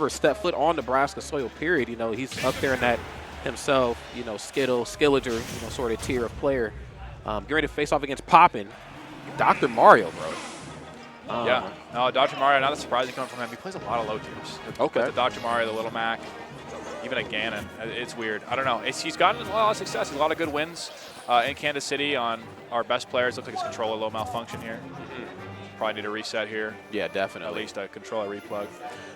ever stepped foot on Nebraska soil, period. You know, he's up there in that himself, you know, Skilliger, you know, sort of tier of player. Getting ready to face off against Poppin. Dr. Mario, bro. Yeah. No, Dr. Mario, not a surprising coming from him. He plays a lot of low tiers. Okay. The Dr. Mario, the Little Mac, even a Ganon. It's weird. I don't know. He's gotten a lot of success. A lot of good wins in Kansas City on our best players. Looks like his controller low malfunction here. Probably need a reset here. Yeah, definitely. At least a controller replug.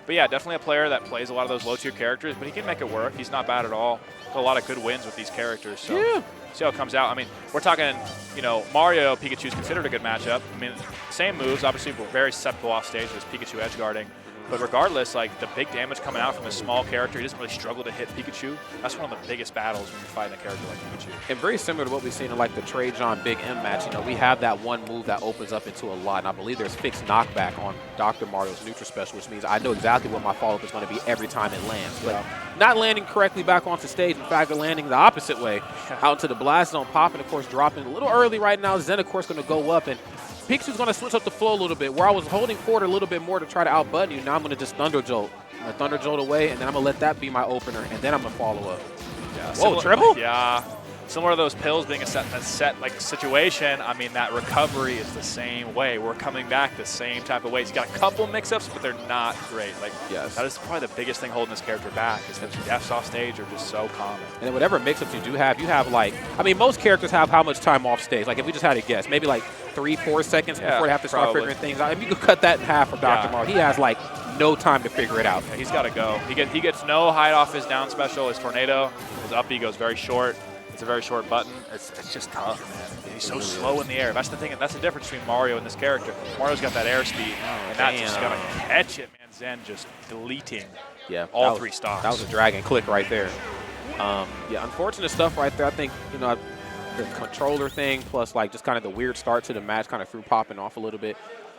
But yeah, definitely a player that plays a lot of those low-tier characters, but he can make it work. He's not bad at all. A lot of good wins with these characters. So yeah. See how it comes out. I mean, we're talking, you know, Mario Pikachu is considered a good matchup. I mean, same moves. Obviously, we're very susceptible off stage. There's Pikachu edge guarding. But regardless, like, the big damage coming out from a small character, he doesn't really struggle to hit Pikachu. That's one of the biggest battles when you're fighting a character like Pikachu. And very similar to what we've seen in, like, the Trajan Big M match. You know, we have that one move that opens up into a lot. And I believe there's fixed knockback on Dr. Mario's neutral special, which means I know exactly what my follow-up is going to be every time it lands. But not landing correctly back onto stage. In fact, they're landing the opposite way out into the blast zone. Poppin, of course, dropping a little early right now. Zen, of course, going to go up. And Pikachu's going to switch up the flow a little bit. Where I was holding forward a little bit more to try to outbutton you, now I'm going to just Thunder Jolt. I'm going to Thunder Jolt away, and then I'm going to let that be my opener, and then I'm going to follow up. Yeah, whoa, triple? Yeah. Similar to those pills being a set like situation, I mean, that recovery is the same way. We're coming back the same type of ways. He's got a couple mix-ups, but they're not great. Like, yes. That is probably the biggest thing holding this character back is that deaths off stage are just so common. And then whatever mix-ups you do have, like, I mean, most characters have how much time off stage? Like, if we just had to guess, maybe like 3-4 seconds before they have to start figuring things out. If you could cut that in half for Dr. Mario, he has, like, no time to figure it out. Yeah, he's got to go. He gets no hide off his down special, his tornado. His up B goes very short. It's a very short button. It's just tough, man. He's so slow in the air. That's the thing, and that's the difference between Mario and this character. Mario's got that airspeed, and that's just got to catch it, man. Zen just deleting all three stocks. That was a dragon click right there. Yeah, unfortunate stuff right there. I think, you know, the controller thing plus, like, just kind of the weird start to the match kind of threw Poppin off a little bit.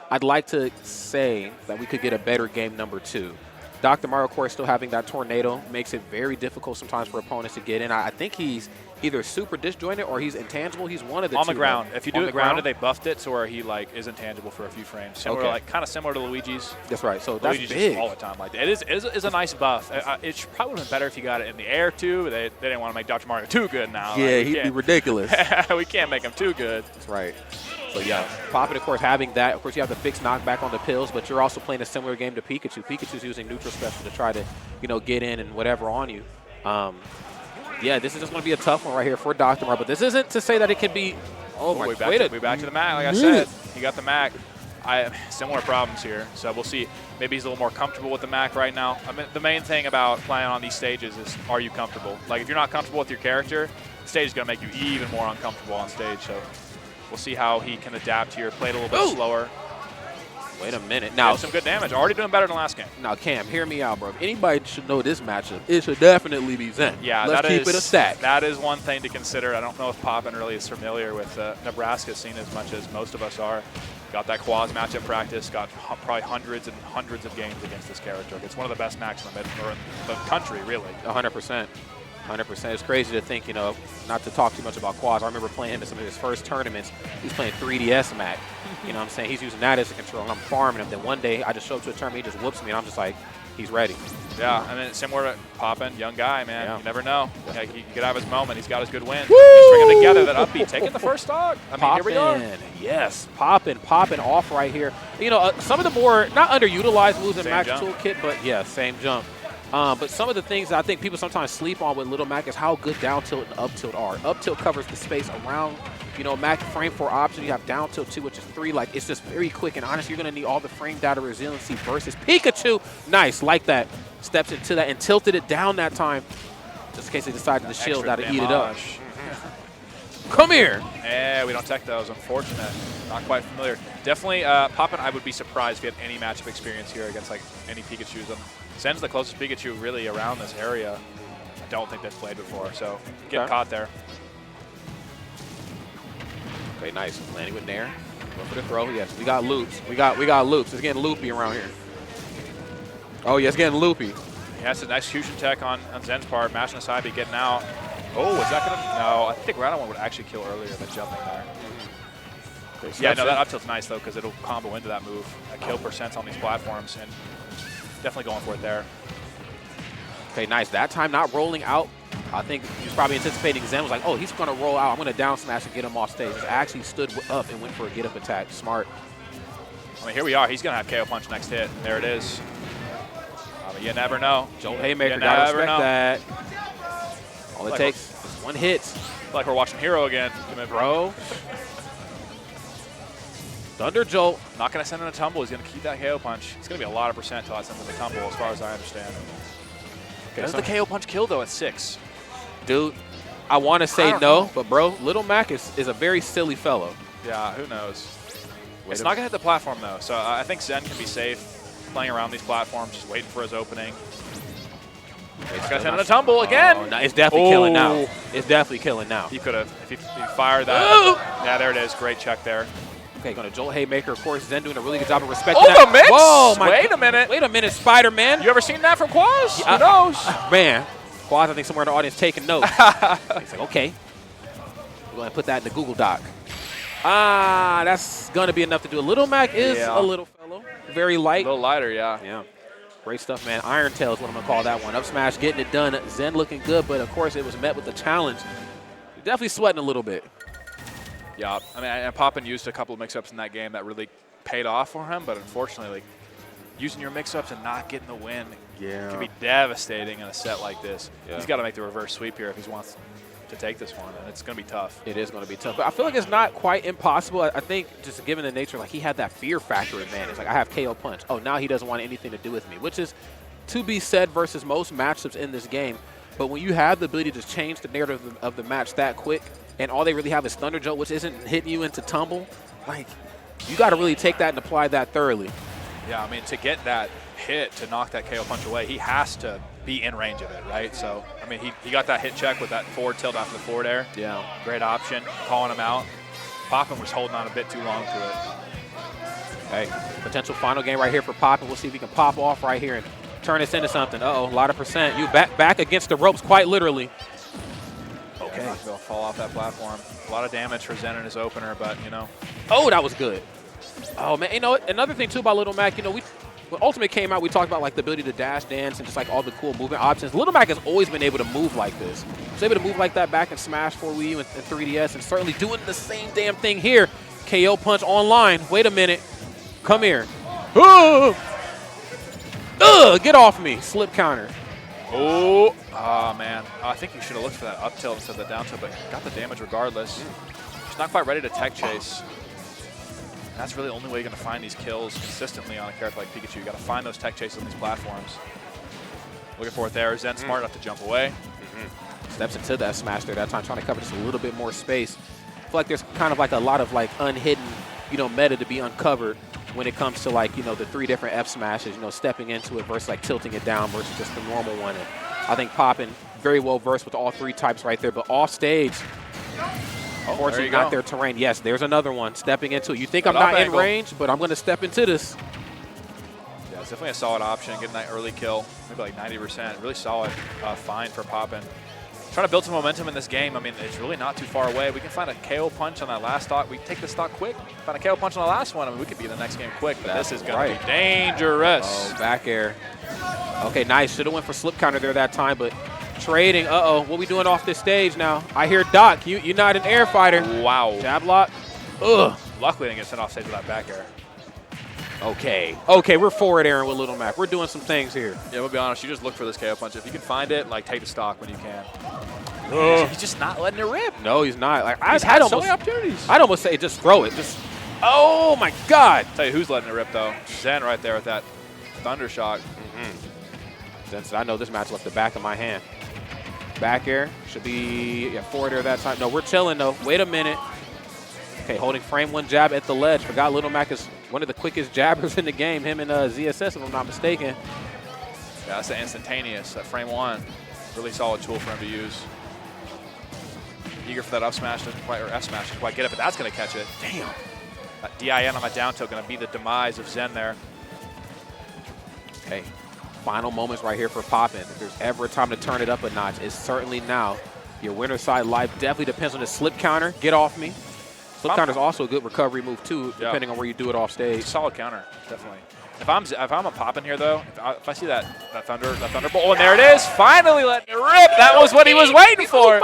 I'd like to say that we could get a better game number 2. Dr. Mario, of course, still having that tornado makes it very difficult sometimes for opponents to get in. I think he's either super disjointed or he's intangible. He's one of the two. On the ground. If you do it grounded, they buffed it so where he, like, is intangible for a few frames. Similar, like, kind of similar to Luigi's. That's right. So Luigi's that's big. Just all the time like that. It is a nice buff. It probably would have been better if you got it in the air, too. But they didn't want to make Dr. Mario too good now. Yeah, like, he'd be ridiculous. We can't make him too good. That's right. So, yeah, Poppin, of course, having that. Of course, you have the fixed knockback on the pills, but you're also playing a similar game to Pikachu. Pikachu's using neutral special to try to, you know, get in and whatever on you. Yeah, this is just going to be a tough one right here for Dr. Mario, but this isn't to say that it can be – oh, my God. We're back to the Mac, like I said. He got the Mac. Similar problems here, so we'll see. Maybe he's a little more comfortable with the Mac right now. I mean, the main thing about playing on these stages is, are you comfortable? Like, if you're not comfortable with your character, the stage is going to make you even more uncomfortable on stage, so we'll see how he can adapt here. Play it a little bit slower. Wait a minute. Now, some good damage. Already doing better than last game. Now, Cam, hear me out, bro. If anybody should know this matchup, it should definitely be Zen. Yeah, let's keep it a stack. That is one thing to consider. I don't know if Poppin really is familiar with Nebraska scene as much as most of us are. Got that Quaz matchup practice. Got probably hundreds and hundreds of games against this character. It's one of the best Macs in the country, really. 100%. 100%. It's crazy to think, you know, not to talk too much about Quaz. I remember playing him in some of his first tournaments. He's playing 3DS Mac. You know what I'm saying? He's using that as a control, and I'm farming him. Then one day, I just show up to a tournament, he just whoops me, and I'm just like, he's ready. Yeah, I mean, similar to Poppin, young guy, man. Yeah. You never know. Yeah, he could have his moment. He's got his good win. Woo! He's stringing together that up B, taking the first dog. I mean, Poppin, here we are. Yes, Poppin off right here. You know, some of the more, not underutilized moves in Mac's toolkit, but yeah, same jump. But some of the things that I think people sometimes sleep on with Little Mac is how good down tilt and up tilt are. Up tilt covers the space around, you know, Mac frame 4 option. You have down tilt 2, which is 3. Like, it's just very quick. And honestly, you're going to need all the frame data resiliency versus Pikachu. Nice, like that. Steps into that and tilted it down that time. Just in case they decided to shield that to eat it up. Come here. Yeah, we don't tech those. Unfortunate. Not quite familiar. Definitely, Poppin, I would be surprised if you had any matchup experience here against, like, any Pikachus. Zen's the closest Pikachu really around this area. I don't think they've played before, so get caught there. Okay, nice. Landing with Nair. Go for the throw. Yes, we got loops. We got loops. It's getting loopy around here. Oh, yeah, it's getting loopy. Yeah, it's an execution tech on Zen's part. Mashing the side B, getting out. Oh, is that going to? No, I think Radamon would actually kill earlier than jumping there. Okay, so yeah, no, that up tilt's nice, though, because it'll combo into that move. That kill percents on these platforms, and definitely going for it there. Okay, nice. That time not rolling out. I think he was probably anticipating Zen was like, oh, he's going to roll out. I'm going to down smash and get him off stage. He actually stood up and went for a get-up attack. Smart. I mean, here we are. He's going to have KO punch next hit. There it is. But you never know. Jolt Haymaker, got to respect that. All it takes is one hit. Like we're watching Hero again. Bro. Thunder Jolt. Not going to send in a tumble. He's going to keep that KO punch. It's going to be a lot of percent until I send in the tumble, as far as I understand. Okay, does the KO punch kill, though, at 6? Dude, I want to say no, but, bro, Little Mac is a very silly fellow. Yeah, who knows? It's not going to hit the platform, though, so I think Zen can be safe playing around these platforms, just waiting for his opening. He's got to send in a tumble again. No, it's definitely killing now. It's definitely killing now. He could have, if he fired that. Yeah, there it is. Great check there. Okay, going to Jolt Haymaker. Of course, Zen doing a really good job of respecting that. The mix! Whoa, Wait a minute. Wait a minute, Spider-Man. You ever seen that from Quaz? Who knows? Man, Quaz, I think somewhere in the audience taking notes. He's like, okay. We're going to put that in the Google Doc. That's going to be enough to do. Little Mac is a little fellow. Very light. A little lighter, yeah. Yeah. Great stuff, man. Iron Tail is what I'm going to call that one. Up smash, getting it done. Zen looking good, but, of course, it was met with the challenge. Definitely sweating a little bit. Yeah, I mean, and Poppin used a couple of mix-ups in that game that really paid off for him, but unfortunately, like, using your mix-ups and not getting the win can be devastating in a set like this. Yeah. He's got to make the reverse sweep here if he wants to take this one, and it's going to be tough. It is going to be tough, but I feel like it's not quite impossible. I think just given the nature, like, he had that fear factor advantage. Like, I have KO punch. Oh, now he doesn't want anything to do with me, which is to be said versus most matchups in this game. But when you have the ability to change the narrative of the match that quick, and all they really have is Thunder Jolt, which isn't hitting you into tumble, like, you got to really take that and apply that thoroughly. Yeah, I mean, to get that hit, to knock that KO punch away, he has to be in range of it, right? So, I mean, he got that hit check with that forward tilt after the forward air. Yeah. Great option, calling him out. Poppin was holding on a bit too long to it. Hey, potential final game right here for Poppin. We'll see if he can pop off right here and turn this into something. Uh-oh, a lot of percent. You back against the ropes, quite literally. Okay. Yeah, he'll fall off that platform. A lot of damage for Zen in his opener, but, you know. Oh, that was good. Oh, man, you know, another thing, too, about Little Mac, you know, when Ultimate came out, we talked about, like, the ability to dash, dance, and just, like, all the cool movement options. Little Mac has always been able to move like this. He's able to move like that back in Smash 4 Wii U and 3DS, and certainly doing the same damn thing here. KO punch online. Wait a minute. Come here. Get off me. Slip counter. Oh, man. I think you should have looked for that up tilt instead of the down tilt, but got the damage regardless. He's not quite ready to tech chase. That's really the only way you're going to find these kills consistently on a character like Pikachu. You got to find those tech chases on these platforms. Looking for it there. Zen smart enough to jump away. Steps into that smash there that time, trying to cover just a little bit more space. I feel like there's kind of like a lot of like unhidden, you know, meta to be uncovered when it comes to, like, you know, the 3 different F smashes, you know, stepping into it versus like tilting it down versus just the normal one. And I think Poppin very well versed with all 3 types right there, but off stage, unfortunately not their terrain. Yes, there's another one stepping into it. You think I'm not in range, but I'm going to step into this. Yeah, it's definitely a solid option, getting that early kill, maybe like 90%. Really solid find for Poppin. Trying to build some momentum in this game. I mean, it's really not too far away. We can find a KO punch on that last stock. We take the stock quick. Find a KO punch on the last one. I mean, we could be in the next game quick, but this is going to be dangerous. Oh, back air. Okay, nice. Should have went for slip counter there that time, but trading. Uh-oh, what we doing off this stage now? I hear Doc. You're not an air fighter. Wow. Jab lock. Ugh. Luckily, they didn't get sent off stage with that back air. Okay. Okay, we're forward airing with Little Mac. We're doing some things here. Yeah, we'll be honest. You just look for this KO punch. If you can find it, like, take the stock when you can. He's just not letting it rip. No, he's not. Like, I've had so many opportunities. I'd almost say just throw it. Just. Oh my God. Tell you who's letting it rip though. Zen right there with that thunder shock. Zen said, I know this match left the back of my hand. Back air should be forward air that time. No, we're chilling though. Wait a minute. Okay, holding frame 1 jab at the ledge. Forgot Little Mac is one of the quickest jabbers in the game. Him and ZSS, if I'm not mistaken. Yeah, that's the instantaneous. That frame 1, really solid tool for him to use. Eager for that up smash, doesn't quite, or F smash, doesn't quite get it, but that's going to catch it. Damn. That DIN on that down tilt going to be the demise of Zen there. Okay, final moments right here for Poppin. If there's ever a time to turn it up a notch, it's certainly now. Your winner side life definitely depends on the slip counter. Get off me. Slip counter is also a good recovery move too, depending on where you do it off stage. Solid counter, definitely. If I'm a Poppin here though, if I see that thunderbolt, and there it is, finally letting it rip. That was what he was waiting for.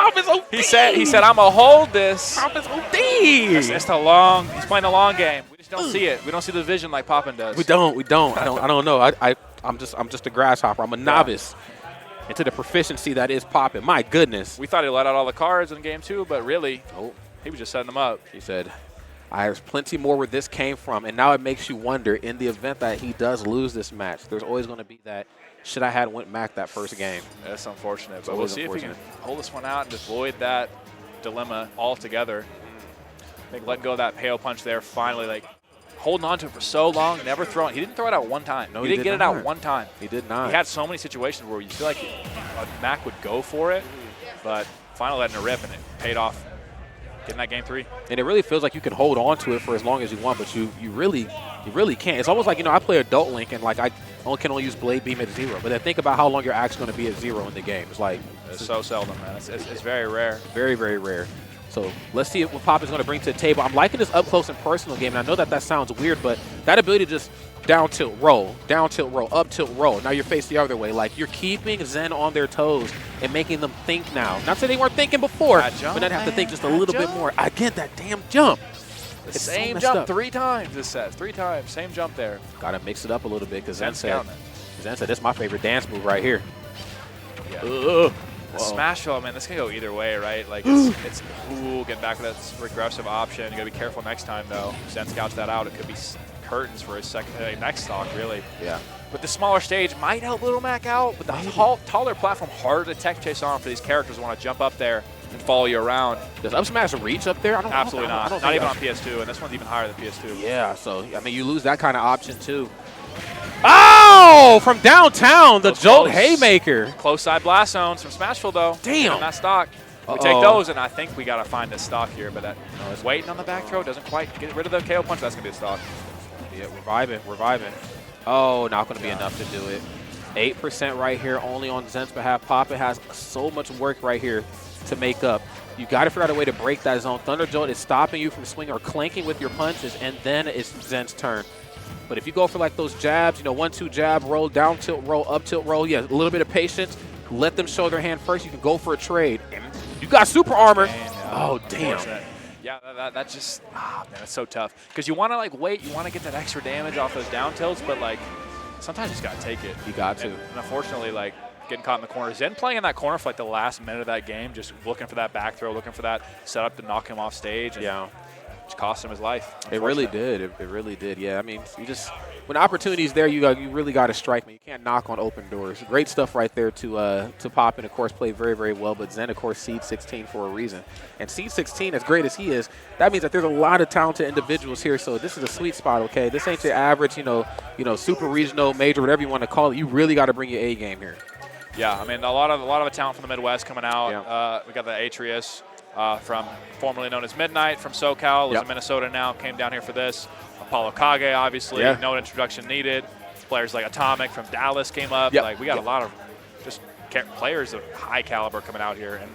He said I'm gonna hold this. Poppin's OD. It's the long. He's playing the long game. We just don't see it. We don't see the vision like Poppin does. We don't. I don't know. I'm just a grasshopper. I'm a novice into the proficiency that is Poppin. My goodness. We thought he let out all the cards in game 2, but really, he was just setting them up. He said, there's plenty more where this came from, and now it makes you wonder, in the event that he does lose this match, there's always going to be that, should I had went Mac that first game? That's unfortunate, but we'll see if he can hold this one out and just avoid that dilemma altogether. I think letting go of that KO punch there, finally, like, holding on to it for so long, never throwing. He didn't throw it out one time. No, he didn't get it out one time. He did not. He had so many situations where you feel like Mac would go for it, but finally letting it rip, and it paid off. Getting that game 3. And it really feels like you can hold on to it for as long as you want, but you really can't. It's almost like, I play Adult Link, and like I can only use Blade Beam at 0. But then think about how long you're actually going to be at 0 in the game. It's like it's so seldom, man. It's very rare. Very, very rare. So let's see what Poppin's going to bring to the table. I'm liking this up close and personal game, and I know that sounds weird, but that ability to just down tilt roll, up tilt roll. Now you're faced the other way. Like, you're keeping Zen on their toes and making them think now. Not that they weren't thinking before, but then have to think just a little bit more. I get that damn jump. The same jump 3 times this set. 3 times. Same jump there. Got to mix it up a little bit because Zen said, this is my favorite dance move right here. Yeah. Smash throw, man, this can go either way, right? Like, it's cool getting back with that regressive option. You got to be careful next time, though. Zen scouts that out. It could be curtains for his next stock, really. Yeah. But the smaller stage might help Little Mac out, but the taller platform, harder to tech chase on for these characters who want to jump up there and follow you around. Does up smash reach up there? Absolutely not. Not even on PS2, and this one's even higher than PS2. Yeah, so, I mean, you lose that kind of option, too. Oh, from downtown, the Jolt Haymaker. Close side blast zones from Smashville, though. Damn. That stock. We take those, and I think we got to find this stock here, but that waiting on the back throw doesn't quite get rid of the KO punch. That's going to be a stock. Yeah, reviving. Oh, not going to be enough to do it. 8% right here, only on Zen's behalf. Poppin has so much work right here to make up. You got to figure out a way to break that zone. Thunder Jolt is stopping you from swinging or clanking with your punches, and then it's Zen's turn. But if you go for like those jabs, 1-2 jab, roll, down tilt, roll, up tilt, roll, a little bit of patience. Let them show their hand first. You can go for a trade. You got super armor. Oh, damn. Yeah, that's just, man, that's so tough. Because you want to, like, wait. You want to get that extra damage off those down tilts, but, like, sometimes you just got to take it. You got to. And unfortunately, like, getting caught in the corner. Zen playing in that corner for, like, the last minute of that game, just looking for that back throw, looking for that setup to knock him off stage. And just cost him his life. It really did. It really did. Yeah, I mean, when opportunity's there, you really got to strike me. You can't knock on open doors. Great stuff right there to Poppin. Of course, played very, very well. But Zen, of course, seed 16 for a reason. And seed 16, as great as he is, that means that there's a lot of talented individuals here. So this is a sweet spot. Okay, this ain't your average, super regional, major, whatever you want to call it. You really got to bring your A game here. Yeah, I mean, a lot of the talent from the Midwest coming out. Yeah. We got the Atreus. From formerly known as Midnight from SoCal, lives in Minnesota now, came down here for this. Apollo Kage, obviously, no introduction needed. Players like Atomic from Dallas came up. Like, we got a lot of just players of high caliber coming out here. And